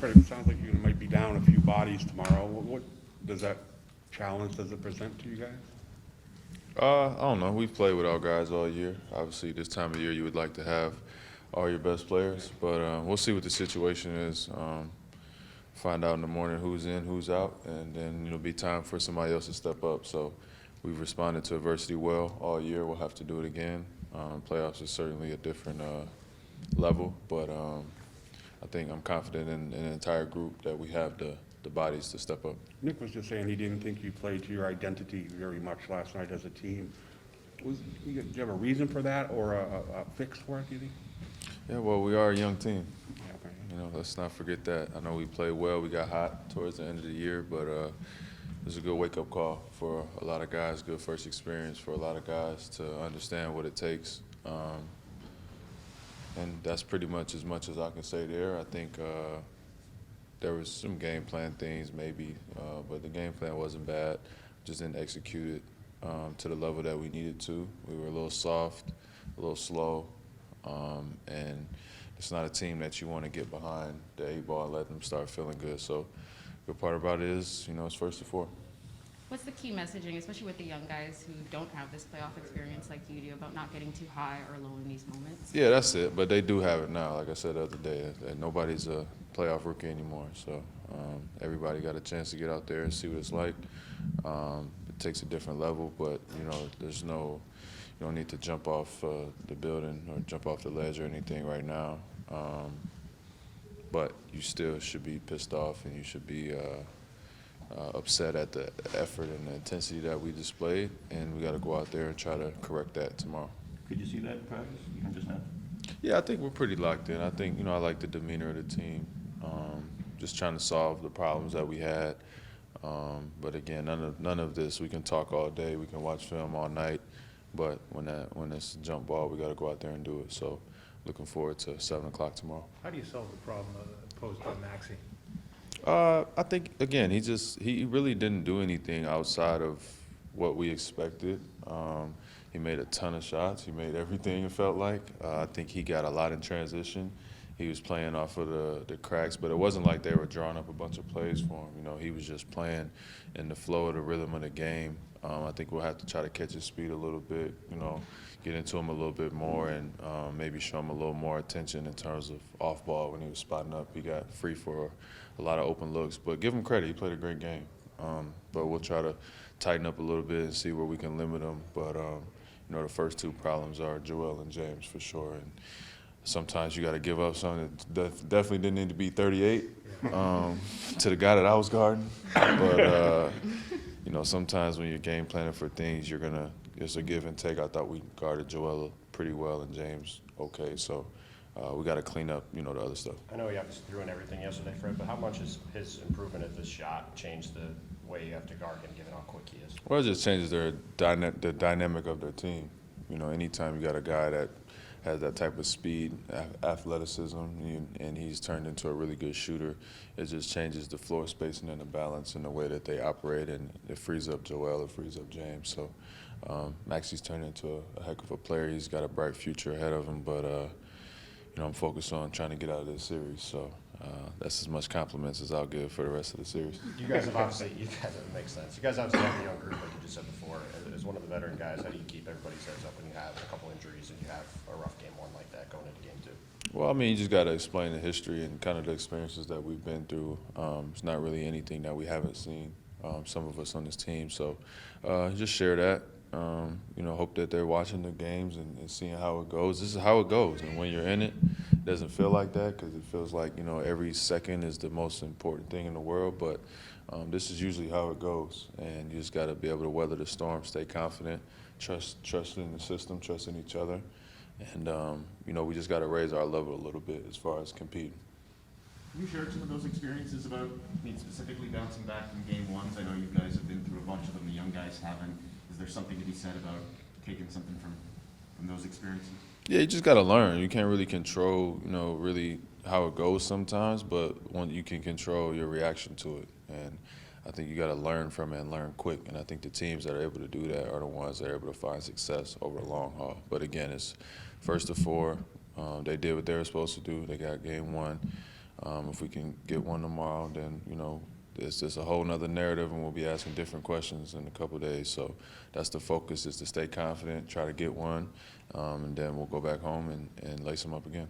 Fred, it sounds like you might be down a few bodies tomorrow. What does that challenge, does it present to you guys? I don't know. We've played with our guys all year. Obviously, this time of year, you would like to have all your best players, but we'll see what the situation is. Find out in the morning who's in, who's out, and then be time for somebody else to step up. So we've responded to adversity well all year. We'll have to do it again. Playoffs is certainly a different level, but I think I'm confident in the entire group that we have the bodies to step up. Nick was just saying he didn't think you played to your identity very much last night as a team. Do you have a reason for that or a fix for it, do you think? Yeah, well, we are a young team. Yeah, okay. Let's not forget that. I know we played well. We got hot towards the end of the year, but it was a good wake-up call for a lot of guys, good first experience for a lot of guys to understand what it takes. And that's pretty much as I can say there. I think there was some game plan things maybe, but the game plan wasn't bad. Just didn't execute it to the level that we needed to. We were a little soft, a little slow, and it's not a team that you want to get behind the 8 ball and let them start feeling good. So the good part about it is, it's first to four. What's the key messaging, especially with the young guys who don't have this playoff experience like you do, about not getting too high or low in these moments? Yeah, that's it. But they do have it now. Like I said the other day, that nobody's a playoff rookie anymore. So everybody got a chance to get out there and see what it's like. It takes a different level, but you don't need to jump off the building or jump off the ledge or anything right now. But you still should be pissed off, and you should be upset at the effort and the intensity that we displayed, and we got to go out there and try to correct that tomorrow. Could you see that in practice, even just now? Yeah, I think we're pretty locked in. I think, I like the demeanor of the team, just trying to solve the problems that we had. But again, none of this, we can talk all day, we can watch film all night, but when it's a jump ball, we got to go out there and do it. So looking forward to 7 o'clock tomorrow. How do you solve the problem posed by Maxey? I think, again, he really didn't do anything outside of what we expected. He made a ton of shots. He made everything, it felt like. I think he got a lot in transition. He was playing off of the cracks, but it wasn't like they were drawing up a bunch of plays for him. He was just playing in the flow of the rhythm of the game. I think we'll have to try to catch his speed a little bit, get into him a little bit more, and maybe show him a little more attention in terms of off ball when he was spotting up. He got free for a lot of open looks, but give him credit. He played a great game. But we'll try to tighten up a little bit and see where we can limit him. But, the first two problems are Joel and James for sure. And sometimes you got to give up something that definitely didn't need to be 38 to the guy that I was guarding. But, sometimes when you're game planning for things, it's a give and take. I thought we guarded Joel pretty well and James okay. So we got to clean up, the other stuff. I know he obviously threw in everything yesterday, Fred, but how much has his improvement at this shot changed the way you have to guard him, given how quick he is? Well, it just changes the dynamic of their team. Anytime you got a guy that has that type of speed, athleticism, and he's turned into a really good shooter, it just changes the floor spacing and the balance and the way that they operate, and it frees up Joel, it frees up James. So Maxey's turned into a heck of a player. He's got a bright future ahead of him, but I'm focused on trying to get out of this series. So that's as much compliments as I'll give for the rest of the series. You guys have obviously, that makes sense. You guys obviously have a young group, like you just said before. As one of the veteran guys, how do you keep everybody's heads up when you have a couple injuries and you have a rough game one like that going into game two? Well, you just got to explain the history and kind of the experiences that we've been through. It's not really anything that we haven't seen, some of us on this team. So just share that. Hope that they're watching the games and seeing how it goes. This is how it goes. And when you're in it, it doesn't feel like that because it feels like, every second is the most important thing in the world. But this is usually how it goes. And you just got to be able to weather the storm, stay confident, trust in the system, trust in each other. And, we just got to raise our level a little bit as far as competing. Have you shared some of those experiences about, specifically bouncing back from game ones? I know you guys have been through a bunch of them. The young guys haven't. Is there something to be said about taking something from those experiences? Yeah, you just got to learn. You can't really control, really how it goes sometimes, but you can control your reaction to it. And I think you got to learn from it and learn quick. And I think the teams that are able to do that are the ones that are able to find success over the long haul. But again, it's first to four. They did what they were supposed to do. They got game one. If we can get one tomorrow, then, you know, it's just a whole nother narrative, and we'll be asking different questions in a couple of days. So that's the focus, is to stay confident, try to get one, and then we'll go back home and lace them up again.